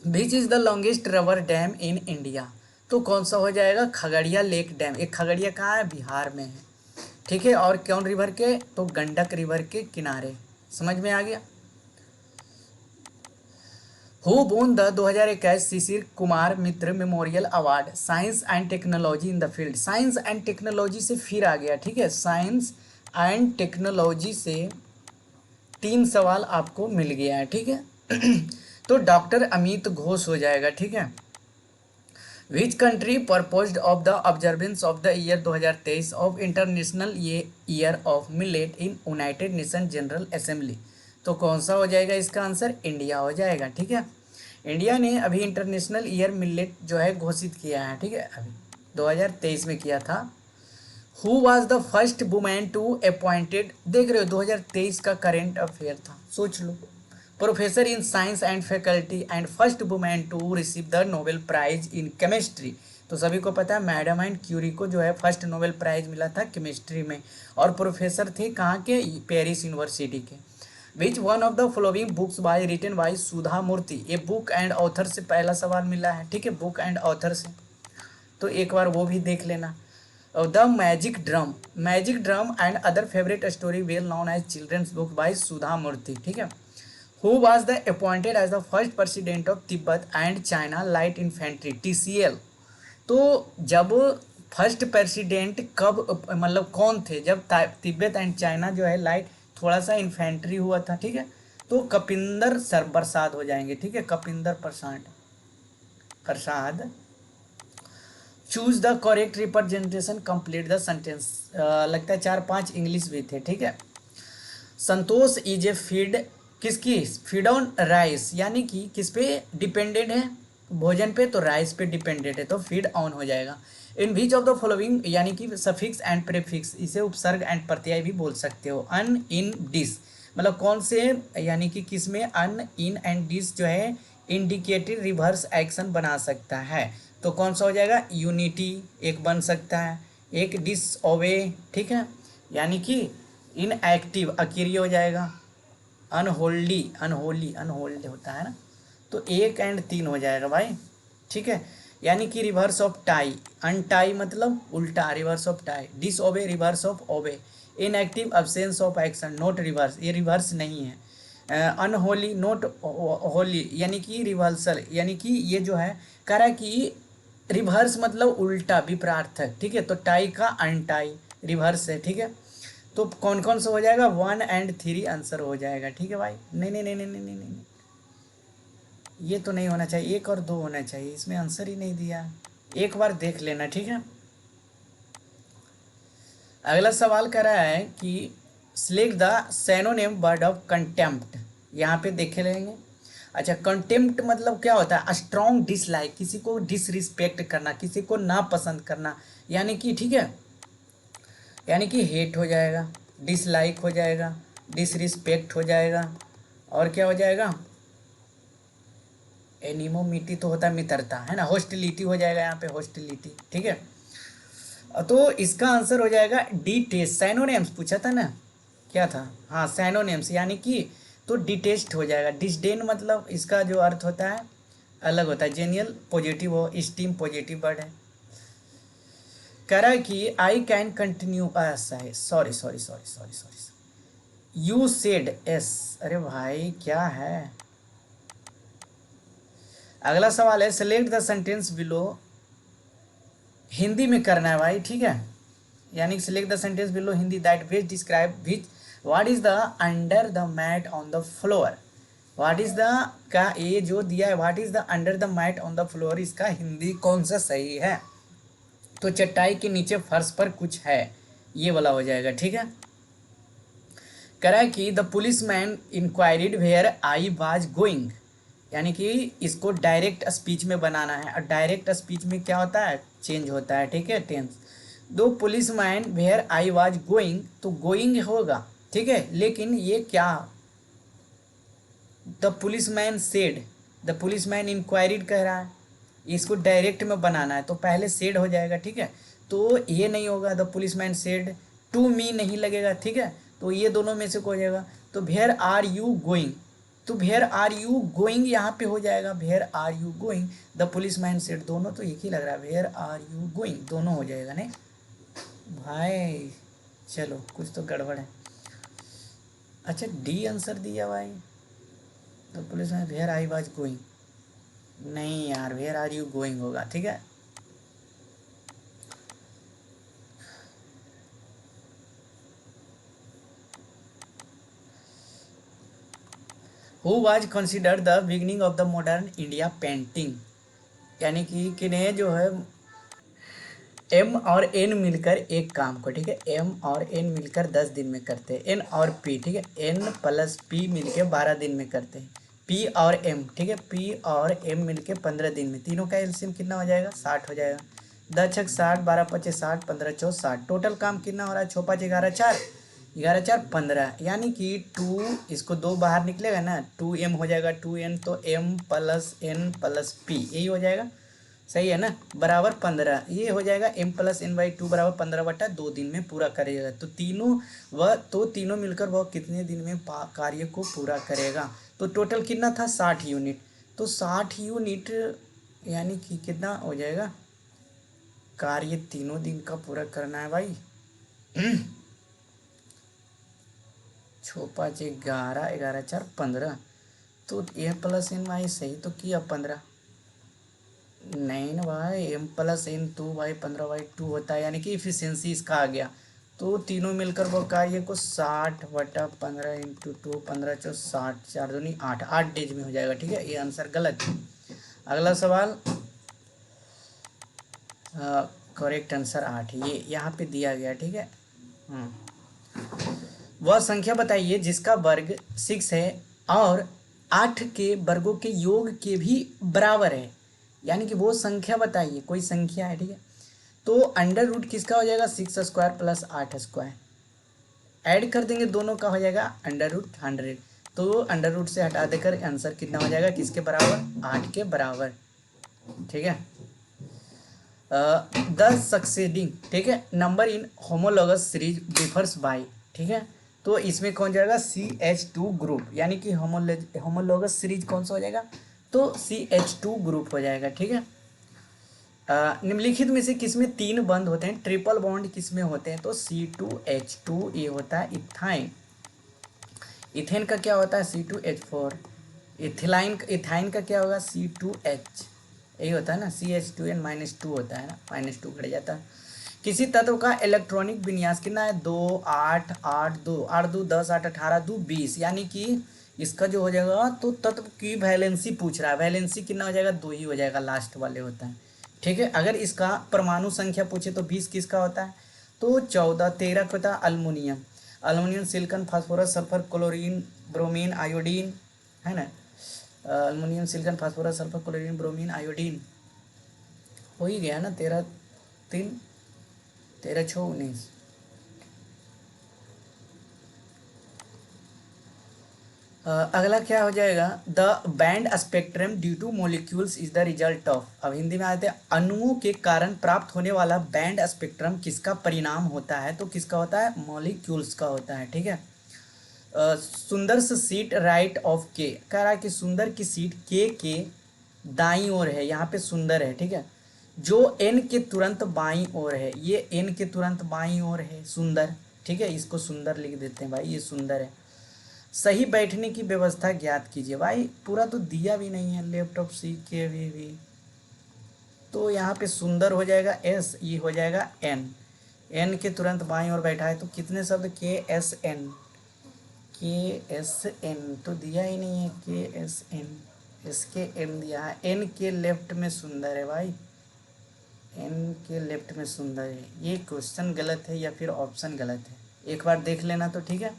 Which is the longest rubber dam in India? तो कौन सा हो जाएगा? Khagaria lake dam. एक खगड़िया कहाँ है? बिहार में है, ठीक है। और कौन रिवर के? तो गंडक रिवर के किनारे। समझ में आ गया? Who bone the 2021 Shishir Kumar Mitra memorial award science and technology in the field? Science and technology से फिर आ गया, ठीक है। साइंस एंड टेक्नोलॉजी से 3 सवाल आपको मिल गया है, ठीक है। तो डॉक्टर अमित घोष हो जाएगा, ठीक है। Which country proposed of the observance of the year 2023 of International Year of Millet in United Nation General Assembly? तो कौन सा हो जाएगा इसका आंसर? इंडिया हो जाएगा, ठीक है। इंडिया ने अभी इंटरनेशनल ईयर मिलेट जो है घोषित किया है, ठीक है, अभी 2023 में किया था। Who was the first women to appointed? देख रहे हो 2023 का करेंट अफेयर था, सोच लो। Professor in science and faculty and first women to receive the Nobel prize in chemistry? तो सभी को पता है मैडम एंड क्यूरी को जो है फर्स्ट नोबेल प्राइज मिला था केमिस्ट्री में, और प्रोफेसर थे कहाँ के? पेरिस यूनिवर्सिटी के। Which one of the following books by written by Sudha Murty? ये बुक एंड ऑथर से पहला सवाल मिला है, ठीक है, बुक एंड ऑथर से। तो एक बार वो भी देख लेना। The magic drum and other favourite story well known as children's book by Sudha Murty, ठीक है। Who was the appointed as the first president of Tibet and China light infantry TCL? तो जब फर्स्ट प्रेसिडेंट कब, मतलब कौन थे जब तिब्बत एंड चाइना जो है लाइट थोड़ा सा इन्फेंट्री हुआ था, ठीक है। तो कपिंदर सर प्रसाद हो जाएंगे, ठीक है, Kapinder Prasad. Choose the correct representation, complete the sentence. लगता है 4-5 इंग्लिश भी थे, ठीक है। संतोष इज ए फीड, किसकी? फीड ऑन राइस, यानी कि किस पे डिपेंडेंट है? भोजन पे, तो राइस पे डिपेंडेंट है, तो फीड ऑन हो जाएगा। इन विच ऑफ द फॉलोइंग, यानी कि सफिक्स एंड प्रीफिक्स, इसे उपसर्ग एंड प्रत्यय भी बोल सकते हो। अन, इन, डिस, मतलब कौन से, यानी कि किस में अन, इन एंड डिस जो है इंडिकेटिव रिवर्स एक्शन बना सकता है? तो कौन सा हो जाएगा? यूनिटी एक बन सकता है, एक डिस ओवे, ठीक है, यानी कि इनएक्टिव अक्रिय हो जाएगा। अनहोल्डी होता है ना, तो 1 एंड 3 हो जाएगा भाई, ठीक है। यानी कि रिवर्स ऑफ टाई, अनटाई मतलब उल्टा, reverse of tie. Disobey reverse of obey. Inactive absence of action, not reverse, ये रिवर्स नहीं है। अनहोली नोट होली, यानी कि रिवर्सल, यानी कि ये जो है कह रहा है कि रिवर्स मतलब उल्टा, विपरीत, ठीक है। तो टाई का अनटाई रिवर्स है, ठीक है। तो कौन कौन सा हो जाएगा? 1 एंड 3 आंसर हो जाएगा, ठीक है भाई। नहीं नहीं नहीं नहीं नहीं नहीं नहीं, ये तो नहीं होना चाहिए, 1 और 2 होना चाहिए, इसमें आंसर ही नहीं दिया। एक बार देख लेना, ठीक है। अगला सवाल कर रहा है कि select the synonym word of contempt, यहाँ पे देखे लेंगे। अच्छा, कंटेम्प्ट मतलब क्या होता है? स्ट्रॉन्ग डिसलाइक, किसी को डिसरिस्पेक्ट करना, किसी को नापसंद करना, यानी कि, ठीक है, यानी कि हेट हो जाएगा, डिसलाइक हो जाएगा, डिसरिस्पेक्ट हो जाएगा, और क्या हो जाएगा? एनिमोमिटी तो होता है मित्रता, है ना, हॉस्टिलिटी हो जाएगा यहाँ पे, हॉस्टिलिटी, ठीक है। तो इसका आंसर हो जाएगा डिटेस्ट। सैनोनिम्स पूछा था ना, क्या था? हाँ, सैनोनिम्स, यानी कि तो डिटेस्ट हो जाएगा। डिसडेन मतलब इसका जो अर्थ होता है अलग होता है, जेनियल पॉजिटिव हो, स्टीम पॉजिटिव वर्ड है। कह रहा है कि I can continue, sorry sorry sorry sorry sorry sorry, you said yes. अरे भाई क्या है। अगला सवाल है, select the sentence below, Hindi में करना है भाई, ठीक है। यानी select the sentence below Hindi, that which describe which, what is the under the mat on the floor. What is the का ये जो दिया है, what is the under the mat on the floor, इसका हिंदी कौन सा सही है। तो चटाई के नीचे फर्श पर कुछ है, ये वाला हो जाएगा, ठीक है। कह रहा है कि the police man inquired where I was going, यानी कि इसको डायरेक्ट स्पीच में बनाना है, और डायरेक्ट स्पीच में क्या होता है, चेंज होता है, ठीक है, टेंस। दो police man where I was going, तो गोइंग होगा, ठीक है, लेकिन ये क्या, the police man said, the police man inquired कह रहा है, इसको डायरेक्ट में बनाना है तो पहले सेड हो जाएगा, ठीक है। तो ये नहीं होगा, the police man said to me नहीं लगेगा, ठीक है। तो ये दोनों में से कोई हो जाएगा। तो वेयर आर यू गोइंग, तो वेयर आर यू गोइंग यहाँ पे हो जाएगा, where are you going, the police man said, दोनों तो एक ही लग रहा है, वेयर आर यू गोइंग दोनों हो जाएगा नहीं भाई। चलो कुछ तो गड़बड़ है। अच्छा डी आंसर दिया भाई, the police man where I was going, नहीं यार वेयर आर यू गोइंग होगा, ठीक है। Who was considered the beginning of the modern India painting, यानी कि किन्हें जो है एम और एन मिलकर एक काम को, ठीक है, एम और एन मिलकर 10 दिन में करते हैं, एन और पी, ठीक है, एन प्लस पी मिलके 12 दिन में करते हैं, पी और एम, ठीक है, पी और एम मिलके 15 दिन में, तीनों का एलसीएम कितना हो जाएगा, 60 हो जाएगा। 10 छक 60, 12 पचे 60, 15 चौ 60, टोटल काम कितना हो रहा है, 6 5 11 4, 11 4 15, यानी कि 2, इसको 2 बाहर निकलेगा ना, 2m हो जाएगा, 2n, तो m plus n plus p, यही हो जाएगा, सही है ना, बराबर 15, ये हो जाएगा m+n/2 बराबर 15/2 दिन में पूरा करेगा। तो तीनों मिलकर वह कितने दिन में कार्य को पूरा करेगा। तो टोटल कितना था, 60 यूनिट, तो 60 यूनिट यानी कि कितना हो जाएगा, कार्य तीनों दिन का पूरा करना है भाई। 6 5 11, 11 4 15, तो a+n सही तो किया 15, नहीं ना भाई, m+n2 भाई 15/2 होता है, यानी कि इफिशियंसी इसका आ गया। तो तीनों मिलकर वो कार्य को 60/15 × 2, 15 चौ 60, 4 दूनी 8, 8 डेज में हो जाएगा, ठीक है, ये आंसर गलत है। अगला सवाल, करेक्ट आंसर 8, ये यहाँ पे दिया गया, ठीक है। वह संख्या बताइए जिसका वर्ग 6 है और 8 के वर्गों के योग के भी बराबर है, यानी कि वो संख्या बताइए, कोई संख्या है, ठीक है। तो अंडर रूट किसका हो जाएगा, 6² प्लस 8², ऐड कर देंगे दोनों का हो जाएगा √100, तो अंडर रूट से हटा देकर आंसर कितना हो जाएगा, किसके बराबर, 8 के बराबर, ठीक है। द सक्सेडिंग, ठीक है, number in homologous series differs by, ठीक है। तो इसमें कौन जाएगा, CH2 ग्रुप, यानी कि होमोलॉगस सीरीज कौन सा हो जाएगा, तो CH2 ग्रुप हो जाएगा, ठीक है। निम्नलिखित में से किसमें 3 बंद होते हैं, ट्रिपल बॉन्ड किसमें होते हैं, तो C2H2, ये होता है इथाइन। इथेन का क्या होता है, C2H4, इथाइन का क्या होगा, C2H, यही होता है ना, CH2n-2 होता है ना, -2 घट जाता है। किसी तत्व का इलेक्ट्रॉनिक विन्यास कितना है, 2 8 8 2 8 2 10 8 18 2 20, यानी कि इसका जो हो जाएगा, तो तत्व की वैलेंसी पूछ रहा है, वैलेंसी कितना हो जाएगा, 2 ही हो जाएगा, लास्ट वाले होता है, ठीक है। अगर इसका परमाणु संख्या पूछे तो 20 किसका होता है, तो 14, 13 का होता है aluminium, aluminium silicon phosphorus sulphur chlorine bromine iodine, है ना, aluminium silicon phosphorus sulphur chlorine bromine iodine, हो ही गया ना, 13 3 13 6 19। अगला क्या हो जाएगा, the band spectrum due to molecules is the result of, अब हिंदी में आते हैं, अणुओं के कारण प्राप्त होने वाला बैंड स्पेक्ट्रम किसका परिणाम होता है, तो किसका होता है, मॉलिक्यूल्स का होता है, ठीक है। सुंदर से सीट राइट ऑफ के, कह रहा है कि सुंदर की सीट के दाईं ओर है, यहाँ पे सुंदर है, ठीक है। जो एन के तुरंत बाईं ओर है, ये एन के तुरंत बाईं ओर है सुंदर, ठीक है, इसको सुंदर लिख देते हैं भाई, ये सुंदर है। सही बैठने की व्यवस्था ज्ञात कीजिए। भाई पूरा तो दिया भी नहीं है, लेफ्ट ऑफ सी के वी, तो यहाँ पे सुंदर हो जाएगा एस, ये हो जाएगा एन, एन के तुरंत बाईं ओर बैठा है, तो कितने शब्द, के एस एन, के एस एन तो दिया ही नहीं है, के एस एन, इसके एन दिया है, एन के लेफ्ट में सुंदर है भाई, एन के लेफ्ट में सुंदर है। ये क्वेश्चन गलत है या फिर ऑप्शन गलत है, एक बार देख लेना तो ठीक है।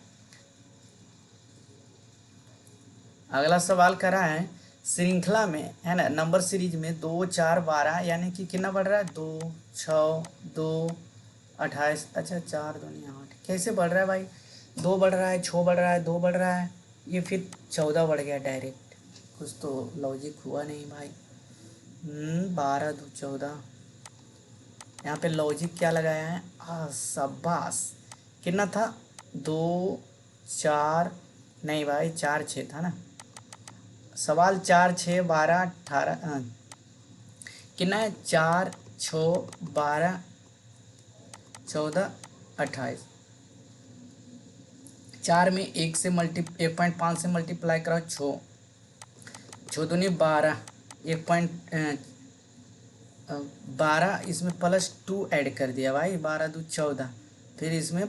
अगला सवाल करा है, श्रृंखला में है ना, नंबर सीरीज में 2 4 12 यानी कि कितना बढ़ रहा है, 2 6 2 28, अच्छा 4 दूनी 8, कैसे बढ़ रहा है भाई, 2 बढ़ रहा है, 6 बढ़ रहा है, 2 बढ़ रहा है, ये फिर 14 बढ़ गया डायरेक्ट, कुछ तो लॉजिक हुआ नहीं भाई। 12 2 14, यहाँ पे लॉजिक क्या लगाया है, शाबाश, कितना था, 2 4, नहीं भाई 4 6 था ना, सवाल 4 6 12 18, कितना है, 4 6 12 14 28, 4 में 1.5 से मल्टीप्लाई करो, 6 6 दूनी 12, 1.12, इसमें +2 ऐड कर दिया भाई, 12 2 14, फिर इसमें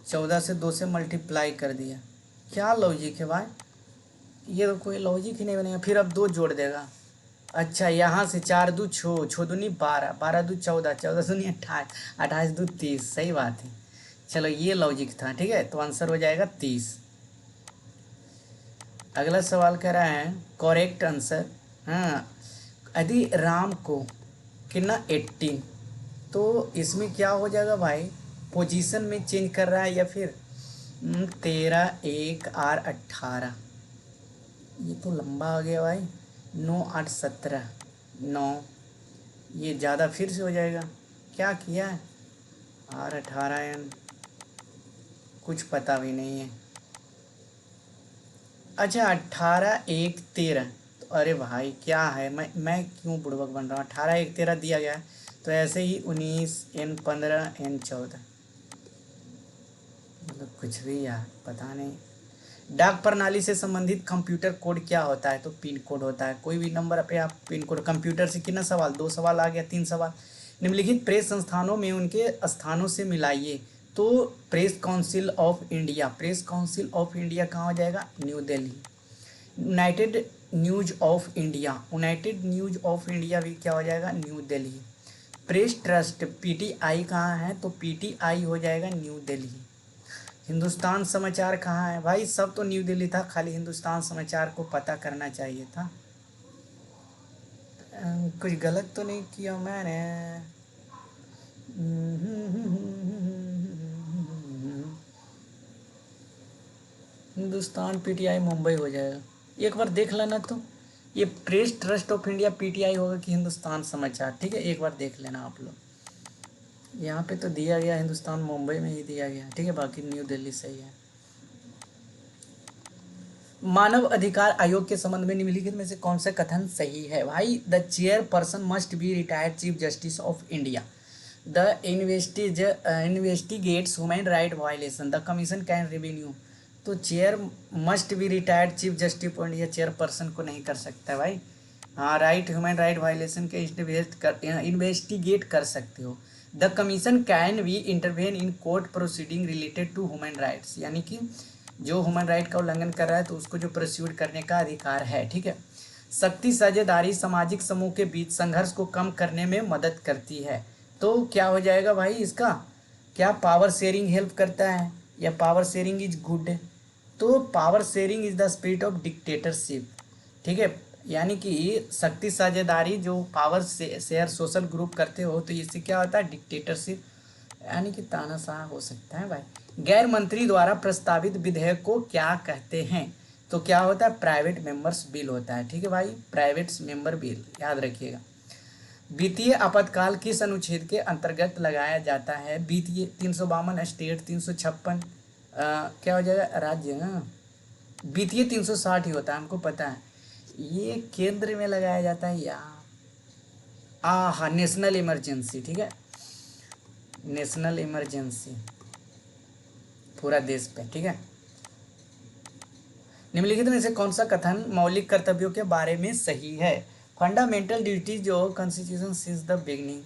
14 से 2 से मल्टीप्लाई कर दिया, क्या लॉजिक है भाई, ये तो कोई लॉजिक ही नहीं बनेगा, फिर अब 2 जोड़ देगा, अच्छा यहाँ से 4 2 6 6 दूनी 12, 12 2 14, 14 दूनी 28, 28 2 30, सही बात है, चलो ये लॉजिक था, ठीक है, तो आंसर हो जाएगा 30। अगला सवाल कह रहा है करेक्ट आंसर, हाँ, यदि राम को कितना 18, तो इसमें क्या हो जाएगा भाई, पोजीशन में चेंज कर रहा है या फिर 13 1 और 18, ये तो लंबा आ गया भाई, 9 8 17 9, ये ज़्यादा फिर से हो जाएगा, क्या किया है, और 18 एन, कुछ पता भी नहीं है, अच्छा 18 1 13, तो अरे भाई क्या है, मैं क्यों बुड़बक बन रहा हूँ, 18 1 13 दिया गया है, तो ऐसे ही 19 एन 15 एन 14, मतलब कुछ भी यार पता नहीं। डाक प्रणाली से संबंधित कंप्यूटर कोड क्या होता है, तो पिन कोड होता है, कोई भी नंबर पे आप पिन कोड, कंप्यूटर से कितना सवाल, 2 सवाल आ गया, 3 सवाल, निम्नलिखित प्रेस संस्थानों में उनके स्थानों से मिलाइए, तो press council of India, press council of India कहाँ हो जाएगा, new Delhi. United news of India, United news of India भी क्या हो जाएगा, new Delhi. Press trust PTI कहाँ है, तो पीटीआई हो जाएगा न्यू दिल्ली। हिंदुस्तान समाचार कहाँ है, भाई सब तो न्यू दिल्ली था, खाली हिंदुस्तान समाचार को पता करना चाहिए था, कुछ गलत तो नहीं किया मैंने। हिंदुस्तान पीटीआई मुंबई हो जाएगा, एक बार देख लेना, तो ये press trust of India PTI होगा कि हिंदुस्तान समाचार, ठीक है, एक बार देख लेना आप लोग, यहाँ पे तो दिया गया हिंदुस्तान मुंबई में ही दिया गया, ठीक है, बाकी न्यू दिल्ली सही है। मानव अधिकार आयोग के संबंध में निम्नलिखित में से कौन सा कथन सही है, भाई, the chairperson must be retired chief justice of India, the investigates human right violation, the commission can revenue, तो chair must be retired chief justice of India chairperson को नहीं कर सकता भाई, हाँ, राइट, ह्यूमन राइट वायलेशन के investigate कर सकते हो। The commission can be intervene in court proceeding related to human rights, यानी कि जो ह्यूमन राइट का उल्लंघन कर रहा है तो उसको जो प्रोसीड करने का अधिकार है, ठीक है। शक्ति साझेदारी सामाजिक समूह के बीच संघर्ष को कम करने में मदद करती है, तो क्या हो जाएगा भाई इसका, क्या पावर शेयरिंग हेल्प करता है, या पावर शेयरिंग इज गुड, तो power sharing is the spirit of dictatorship, ठीक है, यानी कि शक्ति साझेदारी जो पावर शेयर सोशल ग्रुप करते हो तो इससे क्या होता है, डिक्टेटरशिप, यानी कि तानाशाह हो सकता है भाई। गैर मंत्री द्वारा प्रस्तावित विधेयक को क्या कहते हैं, तो क्या होता है, प्राइवेट मेंबर्स बिल होता है, ठीक है भाई, प्राइवेट मेंबर बिल याद रखिएगा। वित्तीय आपातकाल किस अनुच्छेद के अंतर्गत लगाया जाता है, वित्तीय 352 स्टेट 356 क्या हो जाएगा राज्य, वित्तीय 360 ही होता है, हमको पता है, ये केंद्र में लगाया जाता है यार, हाँ, नेशनल इमरजेंसी, ठीक है, नेशनल इमरजेंसी पूरा देश पे, ठीक है। निम्नलिखित में से कौन सा कथन मौलिक कर्तव्यों के बारे में सही है? फंडामेंटल ड्यूटीज जो कॉन्स्टिट्यूशन सिंस द बिगनिंग,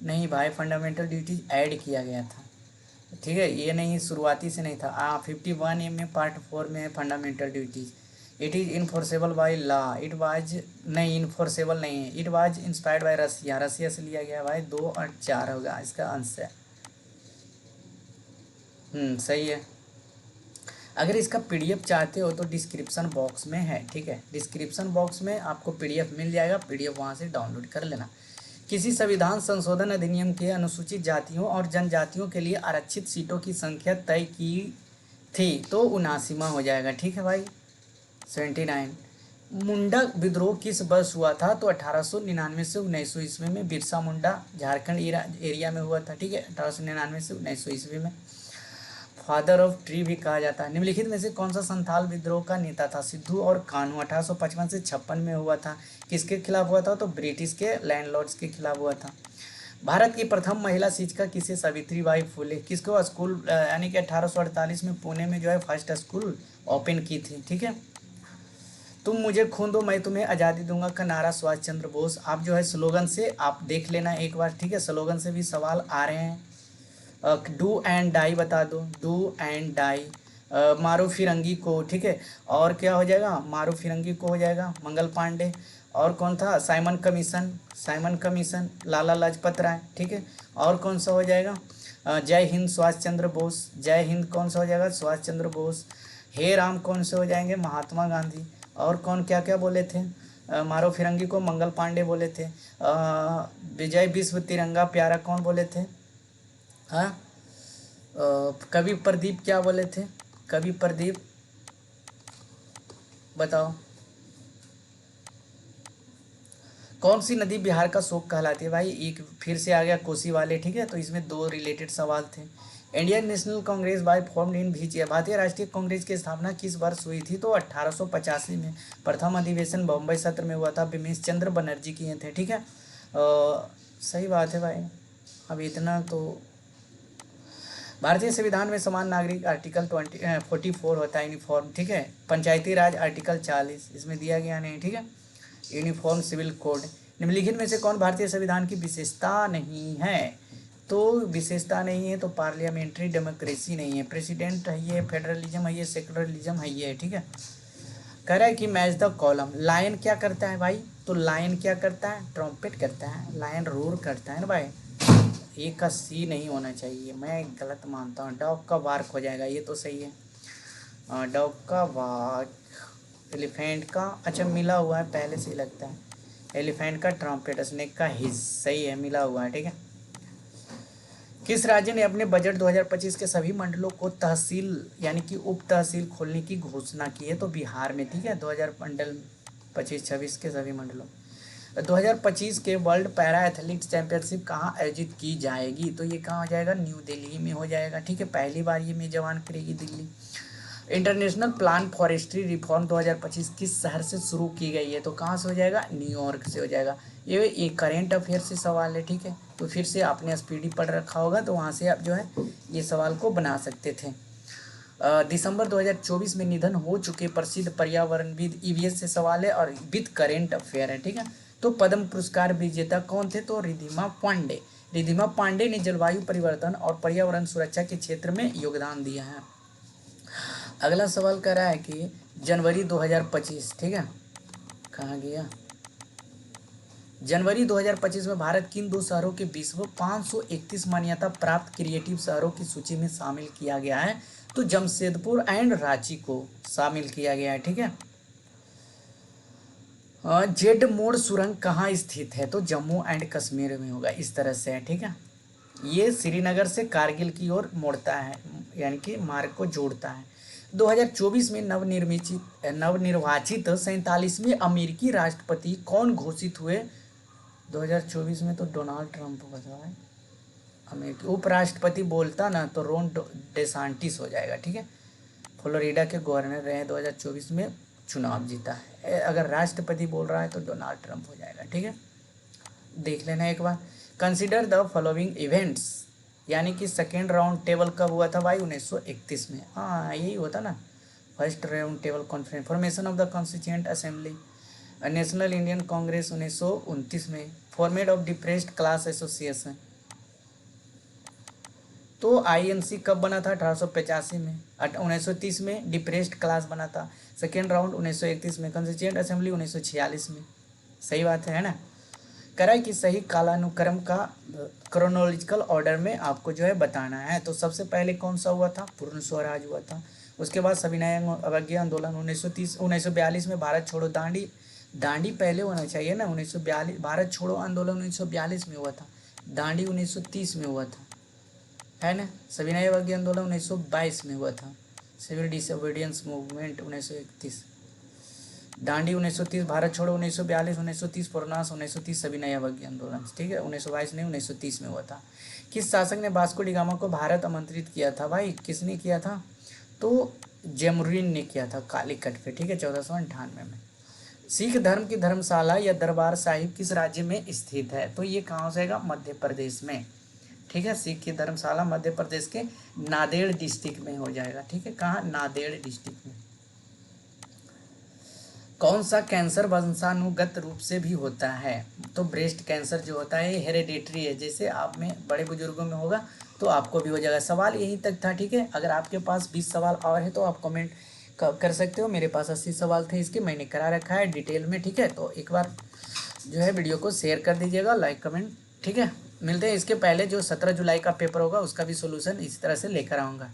नहीं भाई, फंडामेंटल ड्यूटीज ऐड किया गया था, ठीक है, ये नहीं शुरुआती से नहीं था। 51 में पार्ट 4 में है fundamental duties. It is enforceable by law, it was, नहीं इन्फोर्सेबल नहीं है, इट वाज इंस्पायर्ड बाय रसिया, रसिया से लिया गया भाई। 2 और 4 होगा इसका आंसर। सही है। अगर इसका पीडीएफ चाहते हो तो डिस्क्रिप्शन बॉक्स में है, ठीक है, डिस्क्रिप्शन बॉक्स में आपको पीडीएफ मिल जाएगा, पीडीएफ वहाँ से डाउनलोड कर लेना। किसी संविधान संशोधन अधिनियम के अनुसूचित जातियों और जनजातियों के लिए आरक्षित सीटों की संख्या तय की थी, तो 79वां हो जाएगा, ठीक है भाई, 79। मुंडा विद्रोह किस वर्ष हुआ था? तो 1899 से 1900 ईस्वी में बिरसा मुंडा झारखंड एरिया में हुआ था, ठीक है, 1899 से 1900 ईस्वी में। फादर ऑफ ट्री भी कहा जाता है। निम्नलिखित में से कौन सा संथाल विद्रोह का नेता था? सिद्धू और कान्हू। 1855 से 56 में हुआ था। किसके खिलाफ हुआ था? तो ब्रिटिश के लैंडलॉर्ड्स के खिलाफ हुआ था। भारत की प्रथम महिला शिक्षिका किसे? सावित्रीबाई फुले। किसको स्कूल यानी कि 1848 में पुणे में जो है फर्स्ट स्कूल ओपन की थी, ठीक है। तुम मुझे खून दो मैं तुम्हें आज़ादी दूंगा का नारा सुभाष चंद्र बोस। आप जो है स्लोगन से आप देख लेना एक बार, ठीक है, स्लोगन से भी सवाल आ रहे हैं। डू एंड डाई बता दो, डू एंड डाई। मारो फिरंगी को, ठीक है, और क्या हो जाएगा? मारो फिरंगी को हो जाएगा मंगल पांडे। और कौन था? Simon commission, Simon commission Lala Lajpat Rai, ठीक है। और कौन सा हो जाएगा? जय हिंद सुभाष चंद्र बोस, जय हिंद कौन सा हो जाएगा? सुभाष चंद्र बोस। हे राम कौन से हो जाएंगे? महात्मा गांधी। और कौन क्या क्या बोले थे? मारो फिरंगी को मंगल पांडे बोले थे। विजय विश्व तिरंगा प्यारा कौन बोले थे? हाँ, कवि प्रदीप क्या बोले थे? कवि प्रदीप बताओ। कौन सी नदी बिहार का शोक कहलाती है? भाई एक फिर से आ गया कोसी वाले, ठीक है, तो इसमें 2 रिलेटेड सवाल थे। Indian National Congress by formed in which year? Bharatiya Rashtriya Congress की स्थापना किस वर्ष हुई थी? तो 1885 में। प्रथम अधिवेशन बम्बई सत्र में हुआ था, बिमेश चंद्र बनर्जी किए थे, ठीक है। सही बात है भाई। अब इतना तो भारतीय संविधान में समान नागरिक आर्टिकल 44 होता है, यूनिफॉर्म, ठीक है। पंचायती राज आर्टिकल 40 इसमें दिया गया नहीं, ठीक है। Uniform civil code. निम्नलिखित में से कौन भारतीय संविधान की विशेषता नहीं है? तो विशेषता नहीं है तो पार्लियामेंट्री डेमोक्रेसी नहीं है, प्रेसिडेंट है ये, फेडरलिज्म है ये, सेकुलरिज्म है ये, ठीक है। कह रहा है कि मैच द कॉलम। लायन क्या करता है भाई? तो लायन क्या करता है? ट्रम्पेट करता है, लायन रोर करता है ना भाई। ए का सी नहीं होना चाहिए, मैं गलत मानता हूँ। डॉग का वार्क हो जाएगा, ये तो सही है। डॉग का वार्क। एलिफेंट का अच्छा मिला हुआ है पहले से ही लगता है। एलिफेंट का ट्रम्पेट, स्नेक का हिज, सही है, मिला हुआ है, ठीक है। किस राज्य ने अपने बजट 2025 के सभी मंडलों को तहसील यानी कि उप तहसील खोलने की घोषणा की है? तो बिहार में, ठीक है, 2000 मंडल 25-26 के सभी मंडलों। 2025 के वर्ल्ड पैरा एथलीट चैंपियनशिप कहाँ आयोजित की जाएगी? तो ये कहाँ हो जाएगा? न्यू दिल्ली में हो जाएगा, ठीक है, पहली बार ये मेजबान करेगी Delhi. International plan forestry reform 2025 किस शहर से शुरू की गई है? तो कहाँ से हो जाएगा? न्यूयॉर्क से हो जाएगा। ये करेंट अफेयर से सवाल है, ठीक है, तो फिर से आपने स्पीडी पढ़ रखा होगा तो वहाँ से आप जो है ये सवाल को बना सकते थे। दिसंबर 2024 में निधन हो चुके प्रसिद्ध पर्यावरणविद, ईवीएस से सवाल है और विद करेंट अफेयर है, ठीक है। तो पद्म पुरस्कार विजेता कौन थे? तो रिधिमा पांडे। रिधिमा पांडे ने जलवायु परिवर्तन और पर्यावरण सुरक्षा के क्षेत्र में योगदान दिया है। अगला सवाल कह रहा है कि जनवरी 2025, ठीक है, कहाँ गया? जनवरी 2025 में भारत किन 2 शहरों के विश्व 531 मान्यता प्राप्त क्रिएटिव शहरों की सूची में शामिल किया गया है? तो जमशेदपुर एंड रांची को शामिल किया गया है, ठीक है। जेड मोड़ सुरंग कहाँ स्थित है? तो जम्मू एंड कश्मीर में होगा, इस तरह से है, ठीक है। ये श्रीनगर से कारगिल की ओर मोड़ता है यानी कि मार्ग को जोड़ता है। 2024 में नवनिर्वाचित 47वें अमेरिकी राष्ट्रपति कौन घोषित हुए? 2024 में तो डोनाल्ड ट्रंप हुआ था भाई अमेरिकी। उपराष्ट्रपति बोलता ना तो रोन डेसांटिस हो जाएगा, ठीक है, फ्लोरिडा के गवर्नर रहे, 2024 में चुनाव जीता है। अगर राष्ट्रपति बोल रहा है तो डोनाल्ड ट्रंप हो जाएगा, ठीक है। देख लेना एक बार। कंसिडर द फॉलोइंग इवेंट्स, यानी कि सेकेंड राउंड टेबल कब हुआ था भाई? 1931 में। हाँ यही हुआ था ना, first round table conference. Formation of the constituent assembly, national Indian Congress 1929 में। Format of depressed class association, तो आईएनसी कब बना था? 1885 में। 1930 में डिप्रेस्ड क्लास बना था। सेकेंड राउंड 1931 में। कॉन्स्टिट्यूएंट असेंबली 1946 में। सही बात है ना। करा कि सही कालानुक्रम का क्रोनोलॉजिकल ऑर्डर में आपको जो है बताना है। तो सबसे पहले कौन सा हुआ था? पूर्ण स्वराज हुआ था। उसके बाद सविनय अवज्ञा आंदोलन 1942 में। भारत छोड़ो दांडी, दांडी पहले होना चाहिए ना, 1942। भारत छोड़ो आंदोलन 1942 में हुआ था, दांडी 1930 में हुआ था, है ना। सविनय अवज्ञा आंदोलन 1922 में हुआ था। Civil disobedience movement 1931। Dandi 1930, Bharat Chhodo 1942, 1930 पूर्णास, 1930 सविनय अवज्ञा आंदोलन, ठीक है। 1922 नहीं, 1930 में हुआ था। किस शासक ने वास्को डी गामा को भारत आमंत्रित किया था भाई? किसने किया था? तो जैमरीन ने किया था, कालीकट पे, ठीक है, 1498 में। सिख धर्म की धर्मशाला या दरबार साहिब किस राज्य में स्थित है? तो ये कहाँ हो जाएगा? मध्य प्रदेश में, ठीक है। सिख की धर्मशाला मध्य प्रदेश के नांदेड़ डिस्ट्रिक्ट में हो जाएगा, ठीक है। कहाँ? नांदेड़ डिस्ट्रिक्ट में। कौन सा कैंसर वंशानुगत रूप से भी होता है? तो ब्रेस्ट कैंसर जो होता है ये हेरेडिटरी है। जैसे आप में बड़े बुजुर्गों में होगा तो आपको भी हो जाएगा। सवाल यहीं तक था, ठीक है। अगर आपके पास 20 सवाल और है तो आप कमेंट कर सकते हो। मेरे पास 80 सवाल थे, इसके मैंने करा रखा है डिटेल में, ठीक है। तो एक बार जो है वीडियो को शेयर कर दीजिएगा, लाइक कमेंट, ठीक है। मिलते हैं इसके पहले जो 17 जुलाई का पेपर होगा उसका भी सोल्यूशन इसी तरह से लेकर आऊँगा।